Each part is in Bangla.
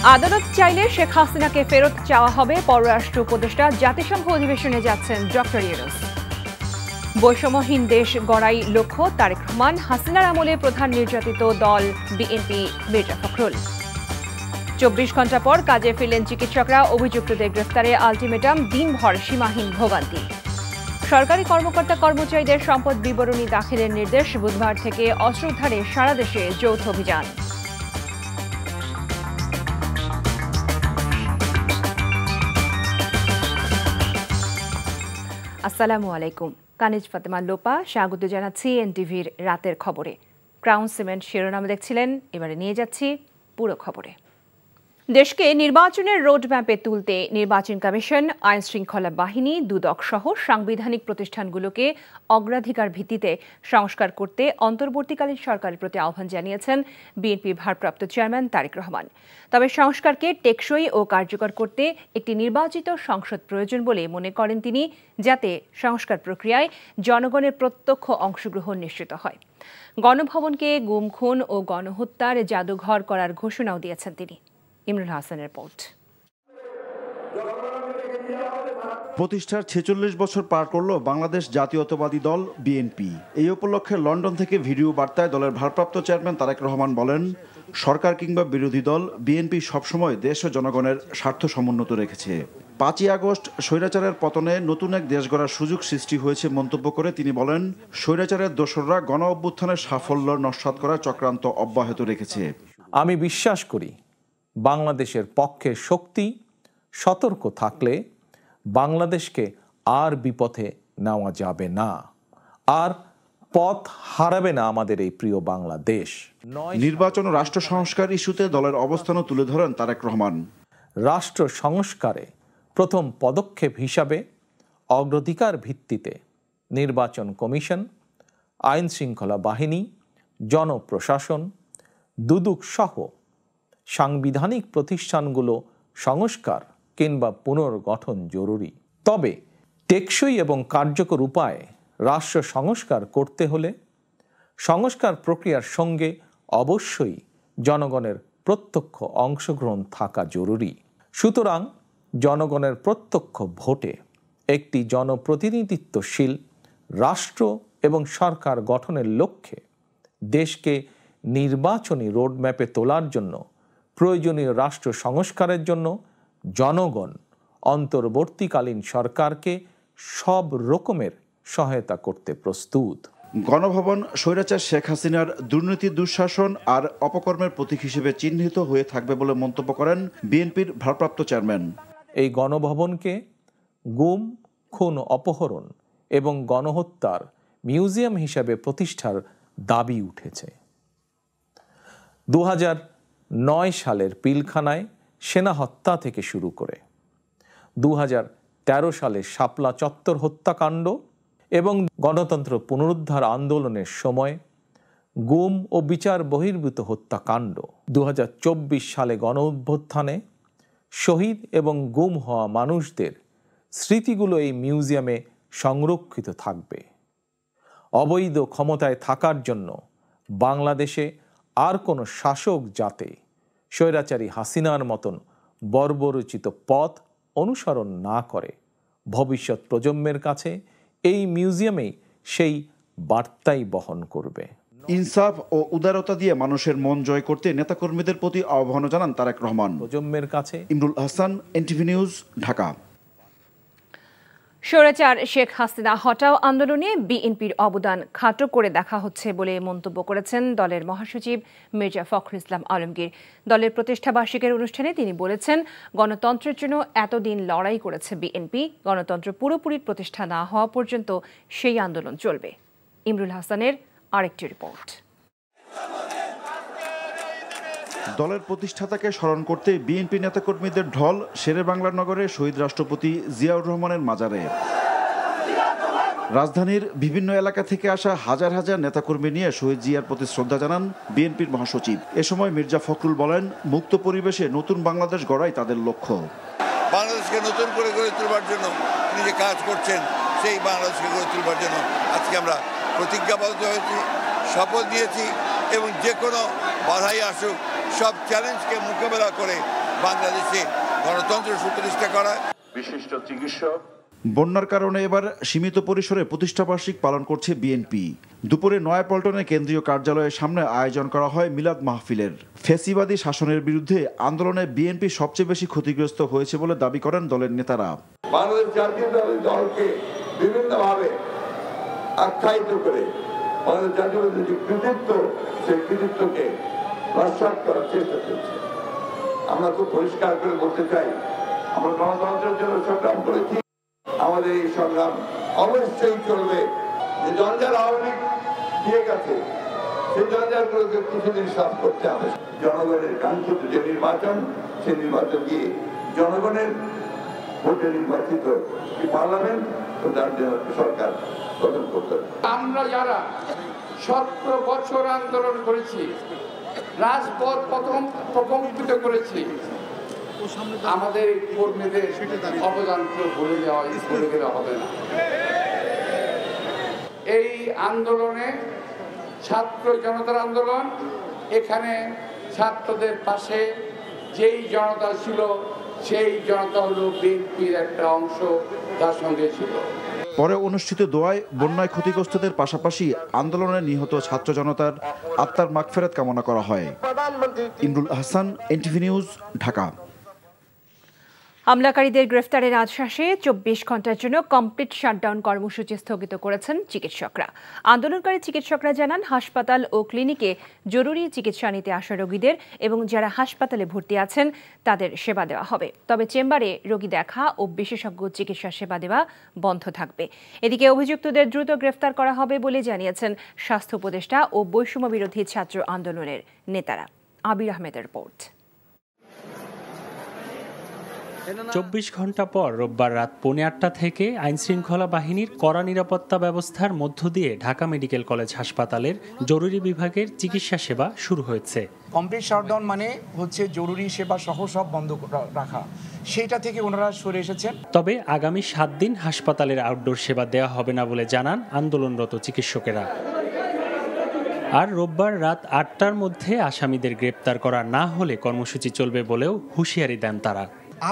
আদালত চাইলে শেখ হাসিনাকে ফেরত চাওয়া হবে, পররাষ্ট্র উপদেষ্টা জাতিসংঘ অধিবেশনে যাচ্ছেন ডক্টর ইউনূস। বৈষম্যহীন দেশ গড়াই লক্ষ্য তারেক রহমান, হাসিনার আমলে প্রধান নির্যাতিত দল বিএনপি মির্জা ফখরুল। 24 ঘণ্টা পর কাজে ফিরলেন চিকিৎসকরা, অভিযুক্তদের গ্রেফতারে আলটিমেটাম, দিনভর সীমাহীন ভোগান্তি। সরকারি কর্মকর্তা কর্মচারীদের সম্পদ বিবরণী দাখিলের নির্দেশ, বুধবার থেকে অস্ত্র উদ্ধারে সারা দেশে যৌথ অভিযান। আসসালামু আলাইকুম, কানিজ ফাতেমা লোপা স্বাগত জানাচ্ছি এনটিভির রাতের খবরে। ক্রাউন সিমেন্ট শিরোনাম দেখছিলেন, এবারে নিয়ে যাচ্ছি পুরো খবরে। দেশকে নির্বাচনের রোডম্যাপে তুলতে নির্বাচন কমিশন, আইন শৃঙ্খলা বাহিনী, দুদক সহ সাংবিধানিক প্রতিষ্ঠানগুলোকে অগ্রাধিকার ভিত্তিতে সংস্কার করতে অন্তর্বর্তীকালীন সরকারের প্রতি আহ্বান জানিয়েছেন বিএনপির ভারপ্রাপ্ত চেয়ারম্যান তারেক রহমান। তবে সংস্কারকে টেকসই ও কার্যকর করতে একটি নির্বাচিত সংসদ প্রয়োজন বলে মনে করেন তিনি, যাতে সংস্কার প্রক্রিয়ায় জনগণের প্রত্যক্ষ অংশগ্রহণ নিশ্চিত হয়। গণভবনকে গুম, খুন ও গণহত্যার জাদুঘর করার ঘোষণাও দিয়েছেন তিনি। ইমরুল হাসানের রিপোর্ট। প্রতিষ্ঠার 46 বছর পার করল বাংলাদেশ জাতীয়তাবাদী দল বিএনপি। এই উপলক্ষে লন্ডন থেকে ভিডিও বার্তায় দলের ভারপ্রাপ্ত চেয়ারম্যান তারেক রহমান বলেন, সরকার কিংবা বিরোধী দল বিএনপি সবসময় দেশ ও জনগণের স্বার্থ সমুন্নত রেখেছে। 5ই আগস্ট স্বৈরাচারের পতনে নতুন এক দেশ গড়ার সুযোগ সৃষ্টি হয়েছে মন্তব্য করে তিনি বলেন, স্বৈরাচারের দোসররা গণ অভ্যুত্থানের সাফল্য নস্যাৎ করার চক্রান্ত অব্যাহত রেখেছে। আমি বিশ্বাস করি, বাংলাদেশের পক্ষে শক্তি সতর্ক থাকলে বাংলাদেশকে আর বিপথে নেওয়া যাবে না, আর পথ হারাবে না আমাদের এই প্রিয় বাংলাদেশ। নির্বাচন ও রাষ্ট্র সংস্কার ইস্যুতে দলের অবস্থানও তুলে ধরেন তারেক রহমান। রাষ্ট্র সংস্কারে প্রথম পদক্ষেপ হিসাবে অগ্রাধিকার ভিত্তিতে নির্বাচন কমিশন, আইন শৃঙ্খলা বাহিনী, জনপ্রশাসন, দুদক সহ সাংবিধানিক প্রতিষ্ঠানগুলো সংস্কার কিংবা পুনর্গঠন জরুরি। তবে টেকসই এবং কার্যকর উপায়ে রাষ্ট্র সংস্কার করতে হলে সংস্কার প্রক্রিয়ার সঙ্গে অবশ্যই জনগণের প্রত্যক্ষ অংশগ্রহণ থাকা জরুরি। সুতরাং জনগণের প্রত্যক্ষ ভোটে একটি জনপ্রতিনিধিত্বশীল রাষ্ট্র এবং সরকার গঠনের লক্ষ্যে দেশকে নির্বাচনী রোডম্যাপে তোলার জন্য প্রয়োজনীয় রাষ্ট্র সংস্কারের জন্য জনগণ অন্তর্বর্তীকালীন সরকারকে সব রকমের সহায়তা করতে প্রস্তুত। গণভবন স্বৈরাচার শেখ হাসিনার দুর্নীতি, দুঃশাসন আর অপকর্মের প্রতীক হিসেবে চিহ্নিত হয়ে থাকবে বলে মন্তব্য করেন বিএনপির ভারপ্রাপ্ত চেয়ারম্যান। এই গণভবনকে গুম, খুন, অপহরণ এবং গণহত্যার মিউজিয়াম হিসাবে প্রতিষ্ঠার দাবি উঠেছে। 2009 সালের পিলখানায় সেনা হত্যা থেকে শুরু করে 2013 সালের শাপলা চত্বর হত্যাকাণ্ড এবং গণতন্ত্র পুনরুদ্ধার আন্দোলনের সময় গুম ও বিচার বহির্ভূত হত্যাকাণ্ড, 2024 সালে গণ অভ্যুত্থানে শহীদ এবং গুম হওয়া মানুষদের স্মৃতিগুলো এই মিউজিয়ামে সংরক্ষিত থাকবে। অবৈধ ক্ষমতায় থাকার জন্য বাংলাদেশে আর কোনো শাসক যাতে স্বৈরাচারী হাসিনার মতন বর্বরচিত পথ অনুসরণ না করে, ভবিষ্যৎ প্রজন্মের কাছে এই মিউজিয়ামেই সেই বার্তাই বহন করবে। ইনসাফ ও উদারতা দিয়ে মানুষের মন জয় করতে নেতাকর্মীদের প্রতি আহ্বান জানান তারেক রহমান। প্রজন্মের কাছে। Imrul Hasan, NTV news, Dhaka. স্বৈরাচার শেখ হাসিনা হটাও আন্দোলনে বিএনপির অবদান খাটো করে দেখা হচ্ছে বলে মন্তব্য করেছেন দলের মহাসচিব মির্জা ফখরুল ইসলাম আলমগীর। দলের প্রতিষ্ঠাবার্ষিকীর অনুষ্ঠানে তিনি বলেছেন, গণতন্ত্রের জন্য এতদিন লড়াই করেছে বিএনপি, গণতন্ত্র পুরোপুরি প্রতিষ্ঠা না হওয়া পর্যন্ত সেই আন্দোলন চলবে। ইমরুল হাসানের আরেকটি রিপোর্ট। দলের প্রতিষ্ঠাতাকে স্মরণ করতে বিএনপি নেতাকর্মীদের ঢল শেরেবাংলা নগরে শহীদ রাষ্ট্রপতি জিয়াউর রহমানের মাজারে। রাজধানীর বিভিন্ন এলাকা থেকে আসা হাজার হাজার নেতাকর্মী নিয়ে শহীদ জিয়ার প্রতি শ্রদ্ধা জানান বিএনপির মহাসচিব। এ সময় মির্জা ফখরুল বলেন, মুক্ত পরিবেশে নতুন বাংলাদেশ গড়াই তাদের লক্ষ্য। বাংলাদেশকে নতুন করে গড়ে তোলবার জন্য তিনি যে কাজ করছেন, সেই বাংলাদেশকে গড়ে তোলবার জন্য আজকে আমরা প্রতিজ্ঞাবদ্ধ হয়েছি, শপথ নিয়েছি এবং যে কোনো বাধাই আসুক সব চ্যালেঞ্জকে মোকাবেলা করে বাংলাদেশে গণতন্ত্র সুপ্রতিষ্ঠা করা। বিশিষ্ট চিকিৎসক। বন্যার কারণে এবার সীমিত পরিসরে প্রতিষ্ঠাবার্ষিক পালন করছে বিএনপি। দুপুরে নয়াপল্টনে কেন্দ্রীয় কার্যালয়ের সামনে আয়োজন করা হয় মিলাদ মাহফিলের। ফ্যাসিবাদী শাসনের বিরুদ্ধে আন্দোলনে বিএনপি সবচেয়ে বেশি ক্ষতিগ্রস্ত হয়েছে বলে দাবি করেন দলের নেতারা। বাংলাদেশ জাতীয়তাবাদী দলকে বিভিন্নভাবে আখ্যায়িত করে বাংলাদেশ জাতীয়তাবাদী যে কৃতিত্ব, সেই কৃতিত্বকে নস্যাৎ করার চেষ্টা চলছে। আমরা খুব পরিষ্কার করে বলতে চাই, আমরা গণতন্ত্রের জন্য সংগ্রাম করেছি, আমাদের এই সংগ্রাম অবশ্যই চলবে। যে জঞ্জাল আওয়ামী লীগ দিয়ে গেছে, সেই জঞ্জালগুলোকে কিছুদিন সাফ করতে হবে। জনগণের কাঙ্ক্ষিত যে নির্বাচন, সেই নির্বাচন দিয়ে জনগণের ভোটে নির্বাচিত পার্লামেন্ট ও তার জন্য সরকার গঠন করতে হবে। আমরা যারা 17 বছর আন্দোলন করেছি, রাজপথ প্রকম্পিত করেছি, আমাদের কর্মীদের অবদানকে ভুলে গেলে হবে না। এই আন্দোলনে ছাত্র জনতার আন্দোলন, এখানে ছাত্রদের পাশে যেই জনতা ছিল, সেই জনতা হলো বিএনপির একটা অংশ, তার সঙ্গে ছিল। পরে অনুষ্ঠিত দোয়ায় বন্যায় ক্ষতিগ্রস্তদের পাশাপাশি আন্দোলনে নিহত ছাত্র জনতার আত্মার মাগফিরাত কামনা করা হয়। Imrul Ahsan, NTV news, Dhaka. হামলাকারীদের গ্রেফতারের আশ্বাসে 24 ঘন্টার জন্য কমপ্লিট শাটডাউন কর্মসূচি স্থগিত করেছেন চিকিৎসকরা। আন্দোলনকারী চিকিৎসকরা জানান, হাসপাতাল ও ক্লিনিকে জরুরি চিকিৎসা নিতে আসা রোগীদের এবং যারা হাসপাতালে ভর্তি আছেন তাদের সেবা দেওয়া হবে। তবে চেম্বারে রোগী দেখা ও বিশেষজ্ঞ চিকিৎসা সেবা দেওয়া বন্ধ থাকবে। এদিকে অভিযুক্তদের দ্রুত গ্রেফতার করা হবে বলে জানিয়েছেন স্বাস্থ্য উপদেষ্টা ও বৈষম্য বিরোধী ছাত্র আন্দোলনের নেতারা। আবির আহমেদের রিপোর্ট। 24 ঘন্টা পর রোববার রাত 8:45 থেকে আইনশৃঙ্খলা বাহিনীর কড়া নিরাপত্তা ব্যবস্থার মধ্য দিয়ে ঢাকা মেডিকেল কলেজ হাসপাতালের জরুরি বিভাগের চিকিৎসা সেবা শুরু হয়েছে। কমপ্লিট শাটডাউন মানে হচ্ছে জরুরি সেবা সহ সব বন্ধ রাখা, সেটা থেকে ওনারা সরে এসেছেন। তবে আগামী 7 দিন হাসপাতালের আউটডোর সেবা দেওয়া হবে না বলে জানান আন্দোলনরত চিকিৎসকেরা। আর রোববার রাত 8টার মধ্যে আসামিদের গ্রেপ্তার করা না হলে কর্মসূচি চলবে বলেও হুঁশিয়ারি দেন তারা।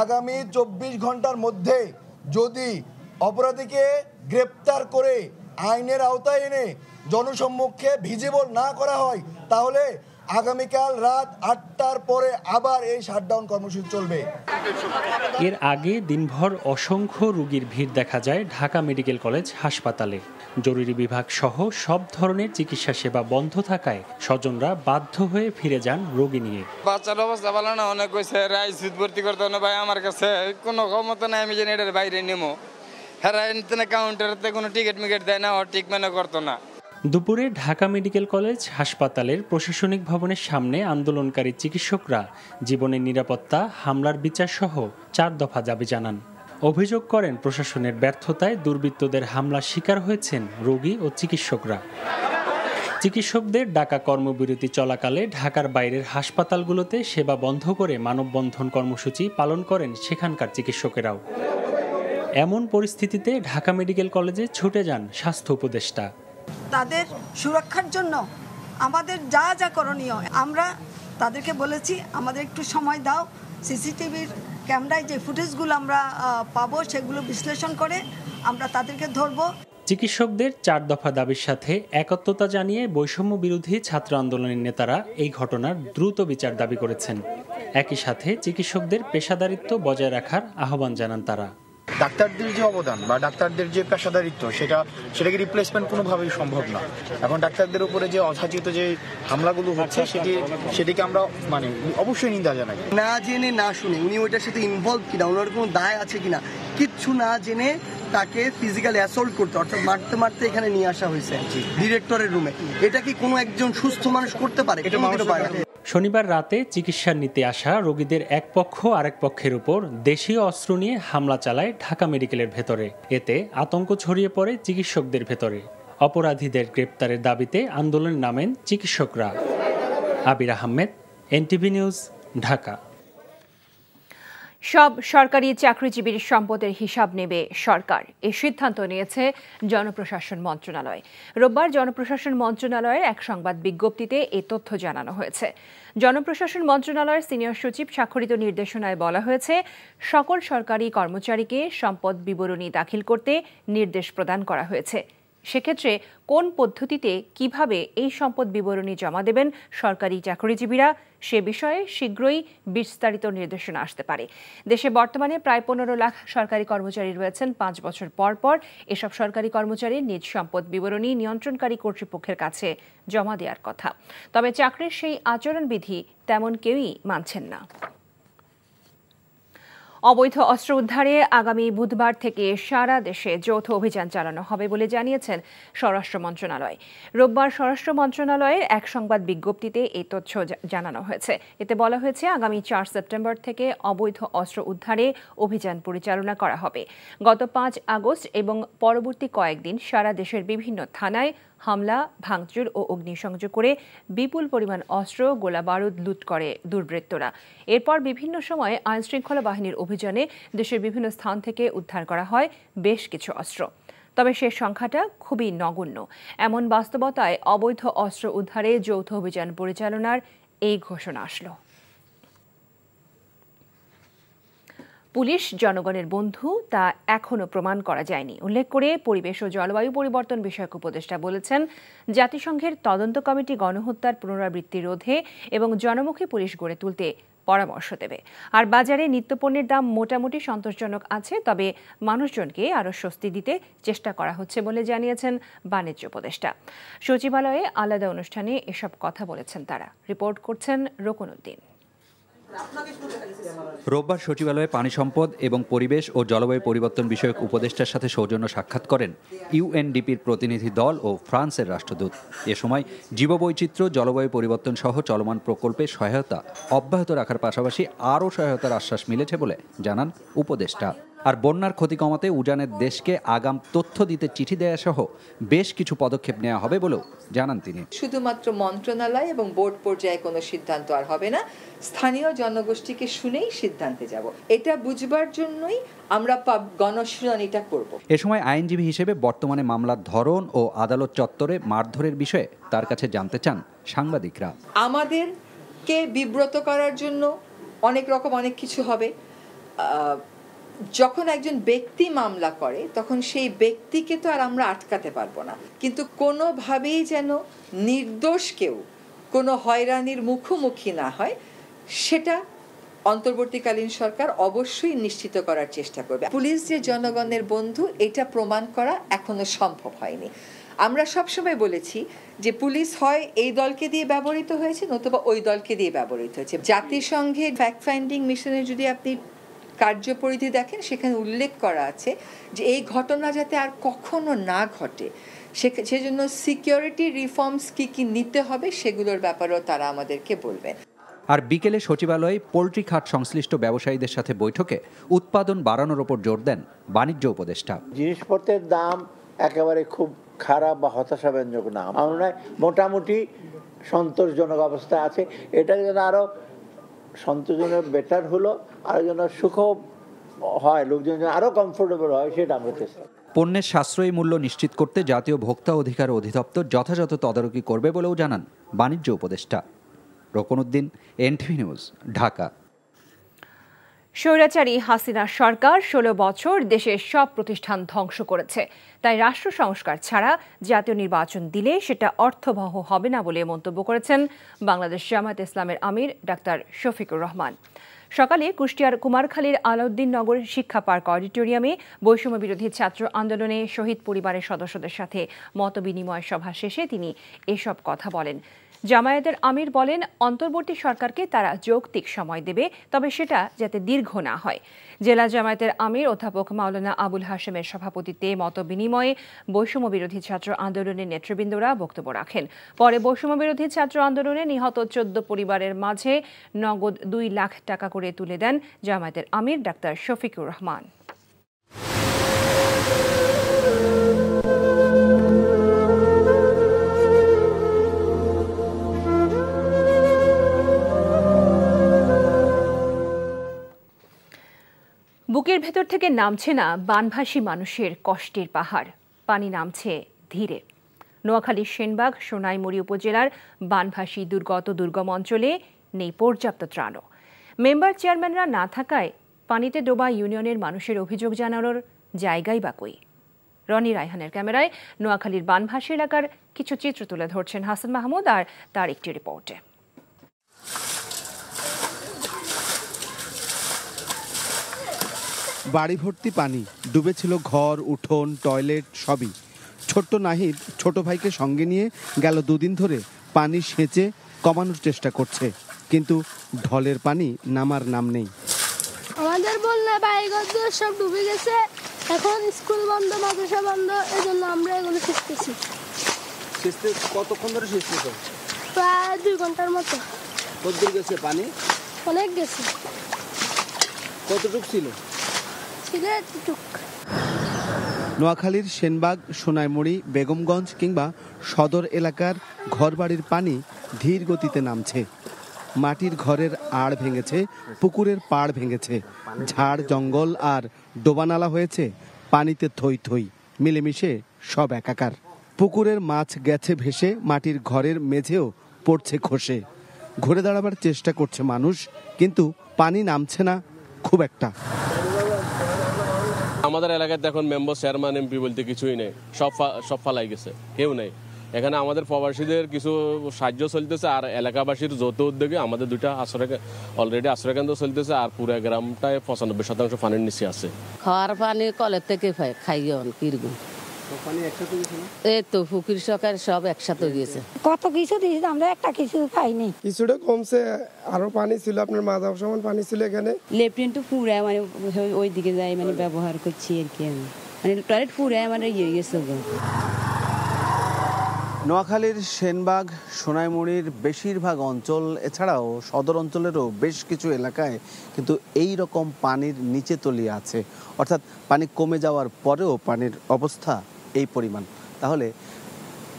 আগামী 24 ঘন্টার মধ্যে যদি অপরাধীকে গ্রেপ্তার করে আইনের আওতায় এনে জনসম্মুখে ভিজিবল না করা হয়, তাহলে আগামীকাল রাত 8টার পরে আবার এই শাটডাউন কর্মসূচি চলবে। এর আগে দিনভর অসংখ্য রোগীর ভিড় দেখা যায় ঢাকা মেডিকেল কলেজ হাসপাতালে। জরুরি বিভাগ সহ সব ধরনের চিকিৎসা সেবা বন্ধ থাকায় স্বজনরা বাধ্য হয়ে ফিরে যান রোগী নিয়ে। বাচ্চার অবস্থা ভালো না, অনেক কইছে আইসিইউ ভর্তি করতে হবে ভাই, আমার কাছে কোনো ক্ষমতা নাই আমি যেন এটার বাইরে নেবো। হ্যাঁ, কাউন্টারেতে কোনো টিকিট মিকেট দেয় না, ঠিক মানে করতো না। দুপুরে ঢাকা মেডিকেল কলেজ হাসপাতালের প্রশাসনিক ভবনের সামনে আন্দোলনকারী চিকিৎসকরা জীবনের নিরাপত্তা, হামলার বিচার সহ 4 দফা দাবি জানান। অভিযোগ করেন প্রশাসনের ব্যর্থতায় দুর্বৃত্তদের হামলার শিকার হয়েছেন রোগী ও চিকিৎসকরা। চিকিৎসকদের ডাকা কর্মবিরতি চলাকালে ঢাকার বাইরের হাসপাতালগুলোতে সেবা বন্ধ করে মানববন্ধন কর্মসূচি পালন করেন সেখানকার চিকিৎসকেরাও। এমন পরিস্থিতিতে ঢাকা মেডিকেল কলেজে ছুটে যান স্বাস্থ্য উপদেষ্টা। তাদের সুরক্ষার জন্য আমাদের যা যা করণীয় আমরা তাদেরকে বলেছি, আমাদের একটু সময় দাও, সিসিটিভির ক্যামেরায় যে ফুটেজগুলো আমরা পাবো সেগুলো বিশ্লেষণ করে আমরা তাদেরকে ধরবো। চিকিৎসকদের 4 দফা দাবির সাথে একাত্মতা জানিয়ে বৈষম্য বিরোধী ছাত্র আন্দোলনের নেতারা এই ঘটনার দ্রুত বিচার দাবি করেছেন। একই সাথে চিকিৎসকদের পেশাদারিত্ব বজায় রাখার আহ্বান জানান তারা। ডাক্তারদের যে অবদান বা ডাক্তারদের যে পেশাদারিত্ব সেটাকে রিপ্লেসমেন্ট কোনোভাবেই সম্ভব না। এখন ডাক্তারদের উপরে যে অযাচিত যে হামলাগুলো হচ্ছে সেটিকে আমরা অবশ্যই নিন্দা জানাই। না জেনে না শুনে উনি ওইটার সাথে ইনভলভ কিনা, ওনার কোনো দায় আছে কিনা কিচ্ছু না জেনে তাকে ফিজিক্যালি অ্যাসল্ট করতে, অর্থাৎ মারতে মারতে এখানে নিয়ে আসা হয়েছে ডিরেক্টরের রুমে। এটা কি কোনো একজন সুস্থ মানুষ করতে পারে? এটা মানুষ পারে না। শনিবার রাতে চিকিৎসা নিতে আসা রোগীদের এক পক্ষ আরেক পক্ষের উপর দেশীয় অস্ত্র নিয়ে হামলা চালায় ঢাকা মেডিকেলের ভেতরে। এতে আতঙ্ক ছড়িয়ে পড়ে চিকিৎসকদের ভেতরে। অপরাধীদের গ্রেপ্তারের দাবিতে আন্দোলনে নামেন চিকিৎসকরা। আবির আহমেদ, এনটিভি নিউজ, ঢাকা। সব সরকারি চাকরিজীবীর সম্পদের হিসাব নেবে সরকার, এই সিদ্ধান্ত নিয়েছে জনপ্রশাসন মন্ত্রণালয়। রোববার জনপ্রশাসন মন্ত্রণালয়ের এক সংবাদ বিজ্ঞপ্তিতে এ তথ্য জানানো হয়েছে। জনপ্রশাসন মন্ত্রণালয়ের সিনিয়র সচিব স্বাক্ষরিত নির্দেশনায় বলা হয়েছে, সকল সরকারি কর্মচারীকে সম্পদ বিবরণী দাখিল করতে নির্দেশ প্রদান করা হয়েছে। সেক্ষেত্রে কোন পদ্ধতিতে কিভাবে এই সম্পদ বিবরণী জমা দেবেন সরকারি চাকরিজীবীরা সে বিষয়ে শীঘ্রই বিস্তারিত নির্দেশনা আসতে পারে। দেশে বর্তমানে প্রায় 15 লাখ সরকারি কর্মচারী রয়েছেন। 5 বছর পর পর এসব সরকারি কর্মচারী নিজ সম্পদ বিবরণী নিয়ন্ত্রণকারী কর্তৃপক্ষের কাছে জমা দেওয়ার কথা। তবে চাকরির সেই আচরণবিধি তেমন কেউই মানছেন না। অবৈধ অস্ত্র উদ্ধারে আগামী বুধবার থেকে সারা দেশে যৌথ অভিযান চালানো হবে বলে জানিয়েছেন স্বরাষ্ট্র মন্ত্রণালয়। রোববার স্বরাষ্ট্র মন্ত্রণালয়ের এক সংবাদ বিজ্ঞপ্তিতে এই তথ্য জানানো হয়েছে। এতে বলা হয়েছে, আগামী 4 সেপ্টেম্বর থেকে অবৈধ অস্ত্র উদ্ধারে অভিযান পরিচালনা করা হবে। গত 5 আগস্ট এবং পরবর্তী কয়েকদিন সারা দেশের বিভিন্ন থানায় হামলা, ভাঙচুর ও অগ্নিসংযোগ করে বিপুল পরিমাণ অস্ত্র, গোলাবারুদ লুট করে দুর্বৃত্তরা। এরপর বিভিন্ন সময়ে আইনশৃঙ্খলা বাহিনীর অভিযানে দেশের বিভিন্ন স্থান থেকে উদ্ধার করা হয় বেশ কিছু অস্ত্র। তবে সে সংখ্যাটা খুবই নগণ্য। এমন বাস্তবতায় অবৈধ অস্ত্র উদ্ধারে যৌথ অভিযান পরিচালনার এই ঘোষণা আসলো। পুলিশ জনগণের বন্ধু তা এখনও প্রমাণ করা যায়নি উল্লেখ করে পরিবেশ ও জলবায়ু পরিবর্তন বিষয়ক উপদেষ্টা বলেছেন, জাতিসংঘের তদন্ত কমিটি গণহত্যার পুনরাবৃত্তি রোধে এবং জনমুখী পুলিশ গড়ে তুলতে পরামর্শ দেবে। আর বাজারে নিত্যপণ্যের দাম মোটামুটি সন্তোষজনক আছে, তবে মানুষজনকে আরও স্বস্তি দিতে চেষ্টা করা হচ্ছে বলে জানিয়েছেন বাণিজ্য উপদেষ্টা। সচিবালয়ে আলাদা অনুষ্ঠানে এসব কথা বলেছেন তারা। রিপোর্ট করছেন রোকনউদ্দিন। রোববার সচিবালয়ে পানি সম্পদ এবং পরিবেশ ও জলবায়ু পরিবর্তন বিষয়ক উপদেষ্টার সাথে সৌজন্য সাক্ষাৎ করেন ইউএনডিপির প্রতিনিধি দল ও ফ্রান্সের রাষ্ট্রদূত। এ সময় জীববৈচিত্র্য, জলবায়ু পরিবর্তন সহ চলমান প্রকল্পে সহায়তা অব্যাহত রাখার পাশাপাশি আরও সহায়তার আশ্বাস মিলেছে বলে জানান উপদেষ্টা। আর বন্যার ক্ষতি কমাতে উজানের দেশকে আগাম তথ্য দিতে চিঠি দেয়া সহ বেশ কিছু পদক্ষেপ নেওয়া হবে বলেও জানান তিনি। শুধুমাত্র মন্ত্রণালয় এবং বোর্ড পর্যায়ে কোনো সিদ্ধান্ত আর হবে না, স্থানীয় জনগোষ্ঠীকে শুনেই সিদ্ধান্তে যাব। এটা বুঝবার জন্যই আমরা গণশুনানিটা করব। এ সময় আইনজীবী হিসেবে বর্তমানে মামলার ধরন ও আদালত চত্বরে মারধরের বিষয়ে তার কাছে জানতে চান সাংবাদিকরা। আমাদেরকে বিব্রত করার জন্য অনেক কিছু হবে। যখন একজন ব্যক্তি মামলা করে তখন সেই ব্যক্তিকে তো আর আমরা আটকাতে পারবো না, কিন্তু কোনোভাবেই যেন নির্দোষ কেউ কোনো হয়রানির মুখোমুখি না হয় সেটা অন্তর্বর্তীকালীন সরকার অবশ্যই নিশ্চিত করার চেষ্টা করবে। পুলিশ যে জনগণের বন্ধু এটা প্রমাণ করা এখনো সম্ভব হয়নি। আমরা সবসময় বলেছি যে পুলিশ হয় এই দলকে দিয়ে ব্যবহৃত হয়েছে নতুবা ওই দলকে দিয়ে ব্যবহৃত হয়েছে। জাতিসংঘের ফ্যাক্ট ফাইন্ডিং মিশনে যদি আপনি কার্যপরিধি দেখেন, সেখানে উল্লেখ করা আছে যে এই ঘটনা যাতে আর কখনো না ঘটে সেজন্য সিকিউরিটি রিফর্মস কি নিতে হবে সেগুলোর ব্যাপারেও তারা আমাদেরকে বলবেন। আর বিকেলে সচিবালয়ে পোল্ট্রি খাত সংশ্লিষ্ট ব্যবসায়ীদের সাথে বৈঠকে উৎপাদন বাড়ানোর ওপর জোর দেন বাণিজ্য উপদেষ্টা। জিনিসপত্রের দাম একেবারে খুব খারাপ বা হতাশাব্যঞ্জক না, আমরা মোটামুটি সন্তোষজনক অবস্থায় আছে। এটার জন্য আরো সন্তোষজনক বেটার হলো, আরো যেন সুখ হয়, লোকজন আরো কমফোর্টেবল হয়, সেটা আমরা চেষ্টা। পণ্যের সাশ্রয়ী মূল্য নিশ্চিত করতে জাতীয় ভোক্তা অধিকার অধিদপ্তর যথাযথ তদারকি করবে বলেও জানান বাণিজ্য উপদেষ্টা। Rokonuddin, NTV news, Dhaka. স্বৈরাচারী হাসিনার সরকার 16 বছর দেশের সব প্রতিষ্ঠান ধ্বংস করেছে। তাই রাষ্ট্র সংস্কার ছাড়া জাতীয় নির্বাচন দিলে সেটা অর্থবহ হবে না বলে মন্তব্য করেছেন বাংলাদেশ জামায়াতে ইসলামের আমির ডাক্তার শফিকুর রহমান। সকালে কুষ্টিয়ার কুমারখালীর আলাউদ্দিন নগর শিক্ষা পার্ক অডিটোরিয়ামে বৈষম্য বিরোধী ছাত্র আন্দোলনে শহীদ পরিবারের সদস্যদের সাথে মতবিনিময় সভা শেষে তিনি এসব কথা বলেন। জামায়াতের আমির বলেন, অন্তর্বর্তী সরকারকে তারা যৌক্তিক সময় দেবে, তবে সেটা যাতে দীর্ঘ না হয়। জেলা জামায়াতের আমির অধ্যাপক মাওলানা আবুল হাশেমের সভাপতিত্বে মতবিনিময়ে বৈষম্য বিরোধী ছাত্র আন্দোলনের নেতৃবৃন্দরা বক্তব্য রাখেন। পরে বৈষম্য বিরোধী ছাত্র আন্দোলনে নিহত 14 পরিবারের মাঝে নগদ 2 লাখ টাকা করে তুলে দেন জামায়াতের আমির ডাক্তার শফিকুর রহমান। বুকের ভেতর থেকে নামছে না বানভাসী মানুষের কষ্টের পাহাড়, পানি নামছে ধীরে। নোয়াখালীর সেনবাগ সোনাইমুড়ি উপজেলার বানভাসী দুর্গম অঞ্চলে নেই পর্যাপ্ত ত্রাণও। মেম্বার চেয়ারম্যানরা না থাকায় পানিতে ডোবা ইউনিয়নের মানুষের অভিযোগ জানানোর জায়গাই বা কই। রনি রায়হানের ক্যামেরায় নোয়াখালীর বানভাসী এলাকার কিছু চিত্র তুলে ধরছেন হাসান মাহমুদ আর তার একটি রিপোর্টে। বাড়ি ভর্তি পানি, ডুবেছিল ঘর, উঠোন, টয়লেট সবই। ছোট্ট নাহিদ ছোট ভাইকে সঙ্গে নিয়ে গেল 2 দিন ধরে পানি সেচে কমানোর চেষ্টা করছে, কিন্তু ঢলের পানি নামার নাম নেই। আমাদের বললে বাড়িঘর সব ডুবে গেছে, এখন স্কুল বন্ধ, মাদ্রাসা বন্ধ, এজন্য আমরা এগুলো শিখতেছি। কতক্ষণ ধরে সেচতেছো? প্রায় 2 ঘন্টার মতো। কতদূর গেছে পানি? অনেক গেছে। কতটুক ছিল? নোয়াখালীর সেনবাগ, সোনাইমুড়ি, বেগমগঞ্জ কিংবা সদর এলাকার ঘরবাড়ির পানি ধীর গতিতে নামছে। মাটির ঘরের আড় ভেঙেছে, পুকুরের পাড় ভেঙেছে, ঝাড় জঙ্গল আর ডোবানালা হয়েছে পানিতে থই থই, মিলেমিশে সব একাকার। পুকুরের মাছ গেছে ভেসে, মাটির ঘরের মেঝেও পড়ছে খসে। ঘুরে দাঁড়াবার চেষ্টা করছে মানুষ, কিন্তু পানি নামছে না খুব একটা। আমাদের এলাকায় এখন মেম্বার, চেয়ারম্যান, এমপি বলতে কিছুই নেই, সব ফালাই গেছে, কেউ নেই এখানে। আমাদের প্রবাসীদের কিছু সাহায্য চলতেছে, আর এলাকাবাসীর যৌথ উদ্যোগে আমাদের 2টা অলরেডি আশ্রয়কেন্দ্র চলতেছে, আর পুরো গ্রামটায় 95% পানির নিচে আছে। খাওয়ার পানি কলের থেকে খাইও কিরকম এই তো পুকুর সরকার সব একসাথে গিয়েছে। কত কিছু দিয়েছে, আমরা একটা কিছু পাইনি। কিছুটা কমছে, আরো পানি ছিল, আপনার মাথার সমান পানি ছিল এখানে। লেফটেন্ট পুরা মানে ওই দিকে যাই মানে ব্যবহার করছি আর কি, মানে টয়লেট পুরা মানে ইয়ে গেছে। নোয়াখালীর সেনবাগ, সোনাইমুড়ির বেশিরভাগ অঞ্চল এছাড়াও সদর অঞ্চলেরও বেশ কিছু এলাকায় কিন্তু এই রকম পানির নিচে তলিয়ে আছে, অর্থাৎ পানি কমে যাওয়ার পরেও পানির অবস্থা এই পরিমাণ। তাহলে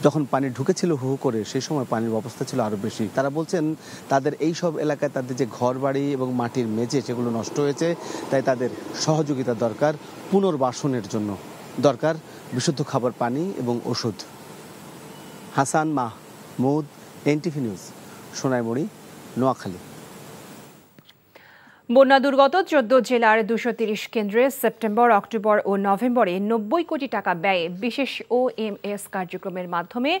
যখন পানি ঢুকেছিল হু হু করে, সেই সময় পানির অবস্থা ছিল আরও বেশি। তারা বলছেন তাদের এই সব এলাকায় তাদের যে ঘরবাড়ি এবং মাটির মেঝে সেগুলো নষ্ট হয়েছে, তাই তাদের সহযোগিতা দরকার পুনর্বাসনের জন্য, দরকার বিশুদ্ধ খাবার পানি এবং ওষুধ। Hasan Mahmud, NTV news, Sonaimuri, Noakhali. বন্যা দুর্গত 14 জেলার 230 কেন্দ্রে সেপ্টেম্বর, অক্টোবর ও নভেম্বরে 90 কোটি টাকা ব্যয়ে বিশেষ OMS কার্যক্রমের মাধ্যমে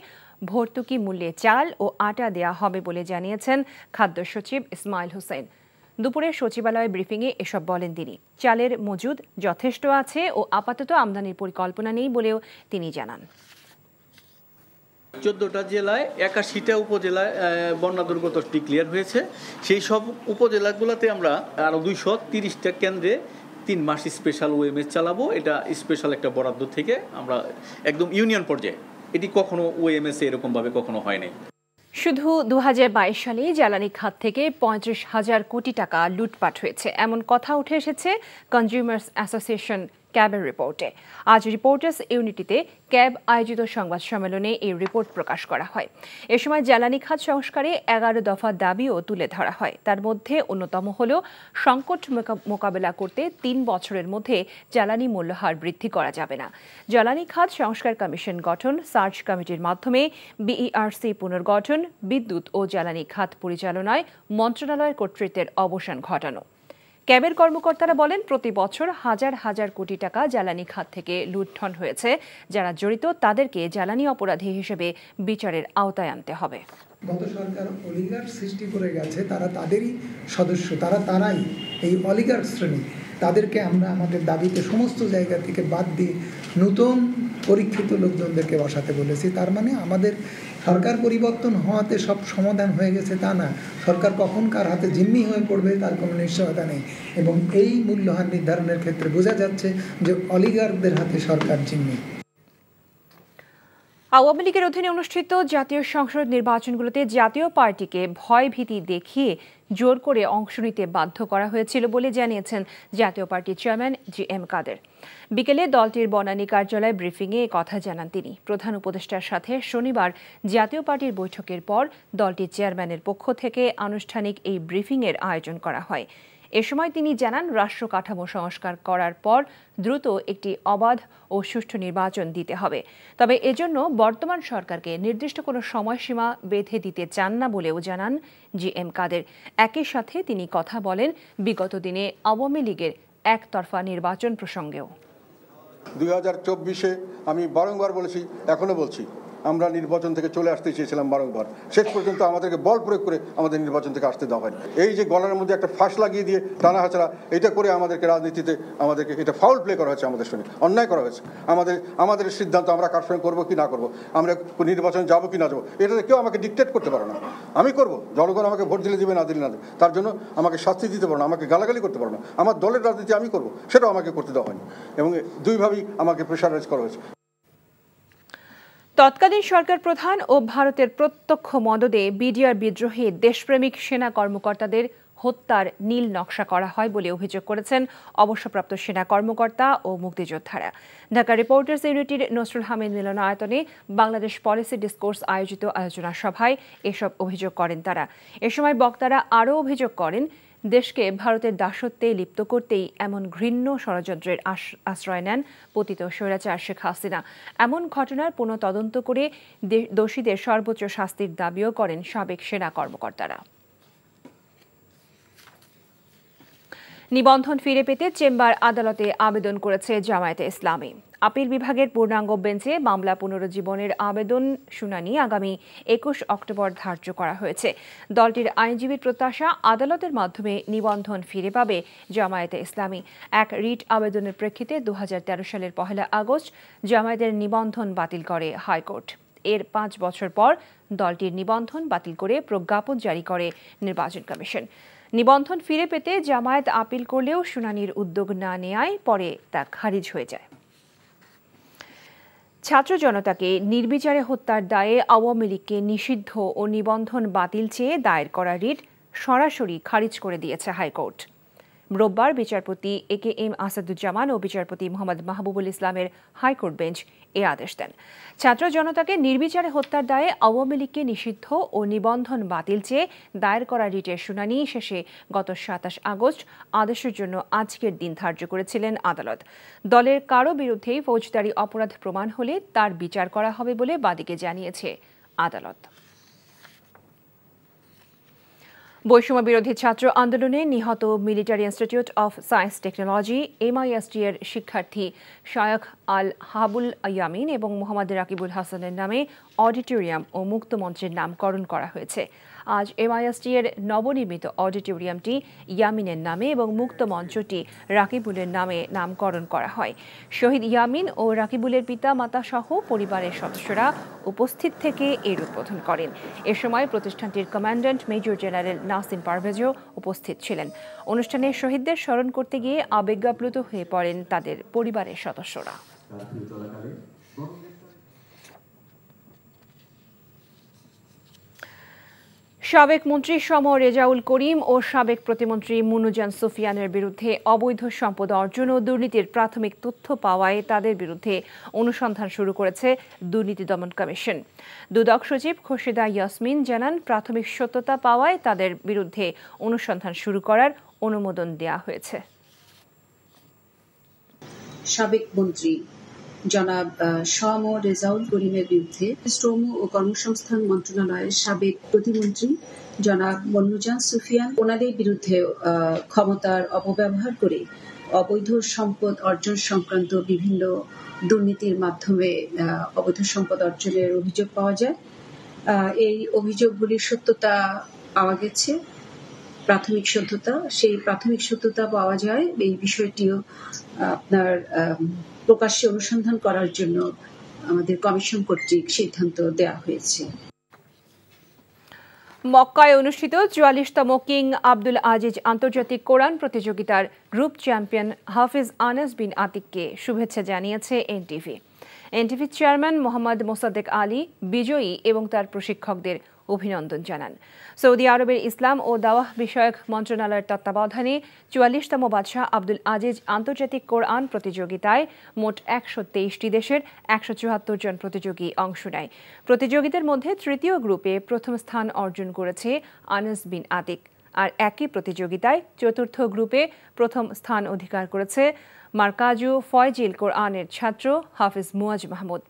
ভর্তুকি মূল্যে চাল ও আটা দেয়া হবে বলে জানিয়েছেন খাদ্য সচিব ইসমাইল হোসেন। দুপুরে সচিবালয় ব্রিফিংয়ে এসব বলেন তিনি। চালের মজুদ যথেষ্ট আছে ও আপাতত আমদানির পরিকল্পনা নেই বলেও তিনি জানান। 14টা জেলায় 81টা উপজেলায় বন্যা দুর্গত ডিক্লেয়ার হয়েছে। সেই সব উপজেলাগুলোতে আমরা আরও 230টা কেন্দ্রে 3 মাস স্পেশাল OMS চালাবো। এটা স্পেশাল একটা বরাদ্দ থেকে আমরা একদম ইউনিয়ন পর্যায়ে, এটি কখনো OMS এরকমভাবে কখনো হয় নাই। শুধু 2022 সালে জ্বালানি খাত থেকে 35,000 কোটি টাকা লুটপাট হয়েছে, এমন কথা উঠে এসেছে কনজিউমার্স অ্যাসোসিয়েশন ক্যাবের রিপোর্টে। আজ রিপোর্টার্স ইউনিটিতে ক্যাব আয়োজিত সংবাদ সম্মেলনে এই রিপোর্ট প্রকাশ করা হয়। এ সময় জ্বালানি খাত সংস্কারে 11 দফা দাবিও তুলে ধরা হয়। তার মধ্যে অন্যতম হল সংকট মোকাবেলা করতে 3 বছরের মধ্যে জ্বালানি মূল্যহার বৃদ্ধি করা যাবে না। জ্বালানি খাত সংস্কার কমিশন গঠন, সার্চ কমিটির মাধ্যমে BERC পুনর্গঠন, বিদ্যুৎ ও জ্বালানি খাত পরিচালনায় মন্ত্রণালয়ের কর্তৃত্বের অবসান ঘটানো। ক্যাবের কর্মকর্তারা বলেন, প্রতি বছর হাজার হাজার কোটি টাকা জ্বালানি খাত থেকে লুণ্ঠন হয়েছে। যারা জড়িত তাদেরকে জ্বালানি অপরাধী হিসেবে বিচারের আওতায় আনতে হবে। গত সরকার অলিগার্ড সৃষ্টি করে গেছে, তারা তাদেরই সদস্য, তারাই এই অলিগার্ড শ্রেণী। তাদেরকে আমরা আমাদের দাবিতে সমস্ত জায়গা থেকে বাদ দিয়ে নতুন পরীক্ষিত লোকজনদেরকে বসাতে বলেছি। তার মানে আমাদের সরকার পরিবর্তন হওয়াতে সব সমাধান হয়ে গেছে তা না। সরকার কখন কার হাতে জিম্মি হয়ে পড়বে তার কোনো নিশ্চয়তা নেই, এবং এই মূল্যহার নির্ধারণের ক্ষেত্রে বোঝা যাচ্ছে যে অলিগার্কদের হাতে সরকার জিম্মি। আওয়ামী লীগের অধীনে অনুষ্ঠিত জাতীয় সংসদ নির্বাচনগুলোতে জাতীয় পার্টিকে ভয়ভীতি দেখিয়ে জোর করে অংশ নিতে বাধ্য করা হয়েছিল বলে জানিয়েছেন জাতীয় পার্টির চেয়ারম্যান GM কাদের। বিকেলে দলটির বনানী কার্যালয়ে ব্রিফিংয়ে কথা জানান তিনি। প্রধান উপদেষ্টার সাথে শনিবার জাতীয় পার্টির বৈঠকের পর দলটির চেয়ারম্যানের পক্ষ থেকে আনুষ্ঠানিক এই ব্রিফিংয়ের আয়োজন করা হয়। এ সময় তিনি জানান, রাষ্ট্র কাঠামো সংস্কার করার পর দ্রুত একটি অবাধ ও সুষ্ঠু নির্বাচন দিতে হবে। তবে এজন্য বর্তমান সরকারকে নির্দিষ্ট কোনো সময়সীমা বেঁধে দিতে চান না বলেও জানান জি.এম. কাদের। একই সাথে তিনি কথা বলেন বিগত দিনে আওয়ামী লীগের একতরফা নির্বাচন প্রসঙ্গেও। 2024-এ আমি বারংবার বলেছি, এখনো বলছি, আমরা নির্বাচন থেকে চলে আসতে চেয়েছিলাম বারংবার। শেষ পর্যন্ত আমাদেরকে বল প্রয়োগ করে আমাদের নির্বাচন থেকে আসতে দেওয়া হয়নি। এই যে গলার মধ্যে একটা ফাঁস লাগিয়ে দিয়ে টানা হাঁচড়া, এটা করে আমাদেরকে রাজনীতিতে আমাদেরকে এটা ফাউল প্লে করা হয়েছে, আমাদের সঙ্গে অন্যায় করা হয়েছে। আমাদের সিদ্ধান্ত আমরা কার সঙ্গে করবো কি না করবো, আমরা নির্বাচনে যাবো কি না যাবো, এটাতে কেউ আমাকে ডিকটেট করতে পারে না। আমি করবো, জনগণ আমাকে ভোট দিলে দিবে না দিলে না দেবে, তার জন্য আমাকে শাস্তি দিতে পারো না, আমাকে গালাগালি করতে পারো না। আমার দলের রাজনীতি আমি করবো, সেটাও আমাকে করতে দেওয়া হয়নি এবং দুইভাবেই আমাকে প্রেশারাইজ করা হয়েছে। তৎকালীন সরকার প্রধান ও ভারতের প্রত্যক্ষ মদদে বিডিআর বিদ্রোহী দেশপ্রেমিক সেনা কর্মকর্তাদের হত্যার নীল নকশা করা হয় বলে অভিযোগ করেছেন অবসরপ্রাপ্ত সেনা কর্মকর্তা ও মুক্তিযোদ্ধারা। ঢাকা রিপোর্টার্স ইউনিটির নসরুল হামিদ মিলনায়তনে বাংলাদেশ পলিসি ডিসকোর্স আয়োজিত আলোচনা সভায় এসব অভিযোগ করেন তারা। এ সময় বক্তারা আরও অভিযোগ করেন, দেশকে ভারতের দাসত্বে লিপ্ত করতেই এমন ঘৃণ্য ষড়যন্ত্রের আশ্রয় নেন পতিত স্বৈরাচার শেখ হাসিনা। এমন ঘটনার পুনঃ তদন্ত করে দোষীদের সর্বোচ্চ শাস্তির দাবিও করেন সাবেক সেনা কর্মকর্তারা। নিবন্ধন ফিরে পেতে চেম্বার আদালতে আবেদন করেছে জামায়াতে ইসলামী। আপিল বিভাগের পূর্ণাঙ্গ বেঞ্চে মামলা পুনরুজ্জীবনের আবেদন শুনানি আগামী 21 অক্টোবর ধার্য করা হয়েছে। দলটির আইনজীবীর প্রত্যাশা, আদালতের মাধ্যমে নিবন্ধন ফিরে পাবে জামায়াতে ইসলামী। এক রিট আবেদনের প্রেক্ষিতে 2013 সালের 1 আগস্ট জামায়াতের নিবন্ধন বাতিল করে হাইকোর্ট। এর 5 বছর পর দলটির নিবন্ধন বাতিল করে প্রজ্ঞাপন জারি করে নির্বাচন কমিশন। নিবন্ধন ফিরে পেতে জামায়াত আপিল করলেও শুনানির উদ্যোগ না নেয়ায় পরে তা খারিজ হয়ে যায়। ছাত্র জনতাকে নির্বিচারে হত্যার দায়ে আওয়ামী লীগকে নিষিদ্ধ ও নিবন্ধন বাতিল চেয়ে দায়ের করা রিট সরাসরি খারিজ করে দিয়েছে হাইকোর্ট। রোববার বিচারপতি এ.কে.এম. আসাদুজ্জামান ও বিচারপতি মোহাম্মদ মাহবুবুল ইসলামের হাইকোর্ট বেঞ্চ এ আদেশ দেন। ছাত্র জনতাকে নির্বিচারে হত্যার দায়ে আওয়ামী লীগকে নিষিদ্ধ ও নিবন্ধন বাতিল চেয়ে দায়ের করা রিটের শুনানি শেষে গত 27 আগস্ট আদেশের জন্য আজকের দিন ধার্য করেছিলেন আদালত। দলের কারো বিরুদ্ধেই ফৌজদারি অপরাধ প্রমাণ হলে তার বিচার করা হবে বলে বাদীকে জানিয়েছে আদালত। বৈষম্য বিরোধী ছাত্র আন্দোলনে নিহত military institute of science technology MIST এর শিক্ষার্থী শায়খ আল হাবুল ইয়ামিন এবং মোহাম্মদ রাকিবুল হাসানের নামে অডিটোরিয়াম ও মুক্ত মঞ্চের নামকরণ করা হয়েছে। আজ MIST এর নবনির্মিত অডিটোরিয়ামটি ইয়ামিনের নামে এবং মুক্ত মঞ্চটি রাকিবুলের নামে নামকরণ করা হয়। শহীদ ইয়ামিন ও রাকিবুলের পিতা মাতা সহ পরিবারের সদস্যরা উপস্থিত থেকে এর উদ্বোধন করেন। এ সময় প্রতিষ্ঠানটির কমান্ড্যান্ট মেজর জেনারেল নাসিম পারভেজও উপস্থিত ছিলেন। অনুষ্ঠানে শহীদদের স্মরণ করতে গিয়ে আবেগাপ্লুত হয়ে পড়েন তাদের পরিবারের সদস্যরা। সাবেক মন্ত্রী সম রেজাউল করিম ও সাবেক প্রতিমন্ত্রী মুনুজান সুফিয়ানের বিরুদ্ধে অবৈধ সম্পদ অর্জন ও দুর্নীতির প্রাথমিক তথ্য পাওয়ায় তাদের বিরুদ্ধে অনুসন্ধান শুরু করেছে দুর্নীতি দমন কমিশন। দুদক সচিব খোরশেদা ইয়াসমিন জানান, প্রাথমিক সত্যতা পাওয়ায় তাদের বিরুদ্ধে অনুসন্ধান শুরু করার অনুমোদন দেওয়া হয়েছে। সাবেক মন্ত্রী জনাব সম রেজাউল করিমের বিরুদ্ধে শ্রম ও কর্মসংস্থান মন্ত্রণালয়ের সাবেক প্রতিমন্ত্রী জনাব মুনুজান সুফিয়ান, ওনাদের বিরুদ্ধে ক্ষমতার অপব্যবহার করে অবৈধ সম্পদ অর্জন সংক্রান্ত বিভিন্ন দুর্নীতির মাধ্যমে অবৈধ সম্পদ অর্জনের অভিযোগ পাওয়া যায়। এই অভিযোগগুলির সত্যতা পাওয়া গেছে, প্রাথমিক সত্যতা, সেই প্রাথমিক সত্যতা পাওয়া যায়। এই বিষয়টিও আপনার প্রকাশ্যে অনুসন্ধান করার জন্য আমাদের কমিশন কর্তৃক সিদ্ধান্ত দেওয়া হয়েছে। মক্কায় অনুষ্ঠিত 44তম কিং আব্দুল আজিজ আন্তর্জাতিক কোরআন প্রতিযোগিতার গ্রুপ চ্যাম্পিয়ন হাফিজ আনাস বিন আতিককে শুভেচ্ছা জানিয়েছে NTV. NTV chairman Mohammad Mosaddek Ali বিজয়ী এবং তার প্রশিক্ষকদের অভিনন্দন জানান। সৌদি আরবের ইসলাম ও দাওয়াহ বিষয়ক মন্ত্রণালয়ের তত্ত্বাবধানে 44তম বাদশাহ আব্দুল আজিজ আন্তর্জাতিক কোরআন প্রতিযোগিতায় মোট 123টি দেশের 174 জন প্রতিযোগী অংশ নেয়। প্রতিযোগিতার মধ্যে তৃতীয় গ্রুপে প্রথম স্থান অর্জন করেছে আনাস বিন আতিক। আর একই প্রতিযোগিতায় চতুর্থ গ্রুপে প্রথম স্থান অধিকার করেছে মার্কাজু ফয়জিল কোরআনের ছাত্র হাফিজ মুয়াজ মাহমুদ।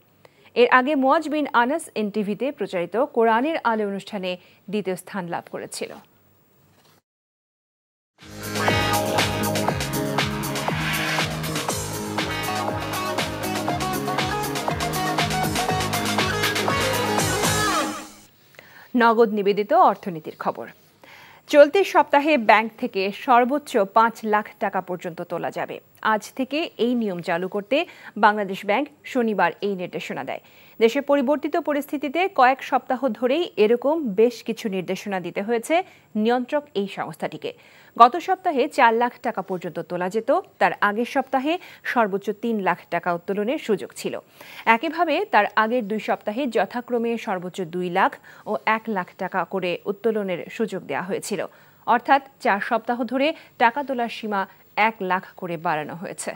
এর আগে মুয়াজ বিন আনাস এনটিভিতে প্রচারিত কোরআনের আলো অনুষ্ঠানে দ্বিতীয় স্থান লাভ করেছিল। নগদ নিবেদিত অর্থনীতির খবর। চলতি সপ্তাহে ব্যাংক থেকে সর্বোচ্চ 5 লাখ টাকা পর্যন্ত তোলা যাবে। আজ থেকে এই নিয়ম চালু করতে বাংলাদেশ ব্যাংক শনিবার এই নির্দেশনা দেয়। দেশে পরিবর্তিত পরিস্থিতিতে কয়েক সপ্তাহ ধরেই এরকম বেশ কিছু নির্দেশনা দিতে হয়েছে নিয়ন্ত্রক এই সংস্থাটিকে। গত সপ্তাহে 4 লাখ টাকা পর্যন্ত তোলা যেত, তার আগের সপ্তাহে সর্বোচ্চ 3 লাখ টাকা উত্তোলনের সুযোগ ছিল। একইভাবে তার আগের 2 সপ্তাহে যথাক্রমে সর্বোচ্চ 2 লাখ ও 1 লাখ টাকা করে উত্তোলনের সুযোগ দেওয়া হয়েছিল। অর্থাৎ 4 সপ্তাহ ধরে টাকা তোলার সীমা 1 লাখ করে বাড়ানো হয়েছে।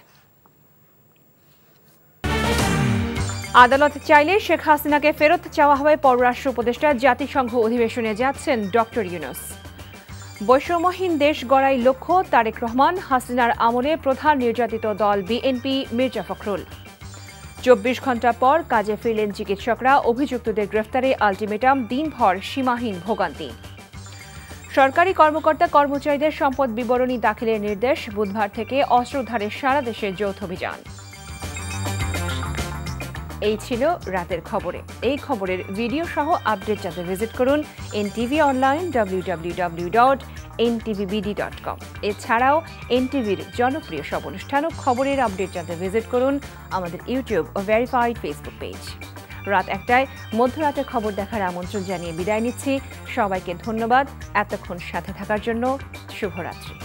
আদালত চাইলে শেখ হাসিনাকে ফেরত চাওয়া হবে পররাষ্ট্র উপদেষ্টা। জাতিসংঘ অধিবেশনে যাচ্ছেন ডক্টর ইউনূস। বৈষম্যহীন দেশ গড়াই লক্ষ্য তারেক রহমান। হাসিনার আমলে প্রধান নির্যাতিত দল বিএনপি মির্জা ফখরুল। 24 ঘণ্টা পর কাজে ফিরলেন চিকিৎসকরা। অভিযুক্তদের গ্রেফতারে আলটিমেটাম, দিনভর সীমাহীন ভোগান্তি। সরকারি কর্মকর্তা কর্মচারীদের সম্পদ বিবরণী দাখিলের নির্দেশ। বুধবার থেকে অস্ত্র উদ্ধারে সারা দেশে যৌথ অভিযান। এই ছিল রাতের খবরে। এই খবরের ভিডিও সহ আপডেট জানতে ভিজিট করুন এনটিভি অনলাইন www.ntvbd.com। এছাড়াও এনটিভির জনপ্রিয় সব অনুষ্ঠান ও খবরের আপডেট জানতে ভিজিট করুন আমাদের ইউটিউব ও ভেরিফাইড ফেসবুক পেজ। রাত 1টায় মধ্যরাতের খবর দেখার আমন্ত্রণ জানিয়ে বিদায় নিচ্ছি। সবাইকে ধন্যবাদ এতক্ষণ সাথে থাকার জন্য। শুভরাত্রি।